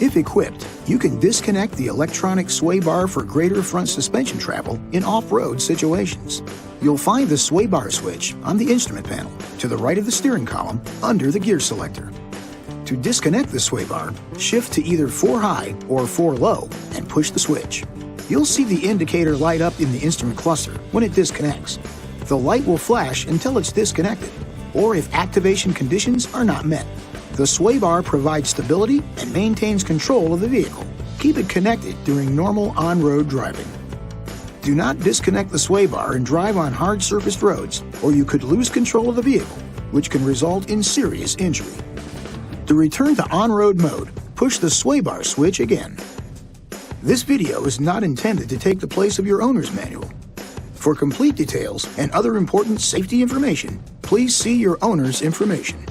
If equipped, you can disconnect the electronic sway bar for greater front suspension travel in off-road situations. You'll find the sway bar switch on the instrument panel, to the right of the steering column, under the gear selector. To disconnect the sway bar, shift to either 4 high or 4 low and push the switch. You'll see the indicator light up in the instrument cluster when it disconnects. The light will flash until it's disconnected, or if activation conditions are not met. The sway bar provides stability and maintains control of the vehicle. Keep it connected during normal on-road driving. Do not disconnect the sway bar and drive on hard-surfaced roads, or you could lose control of the vehicle, which can result in serious injury. To return to on-road mode, push the sway bar switch again. This video is not intended to take the place of your owner's manual. For complete details and other important safety information, please see your owner's information.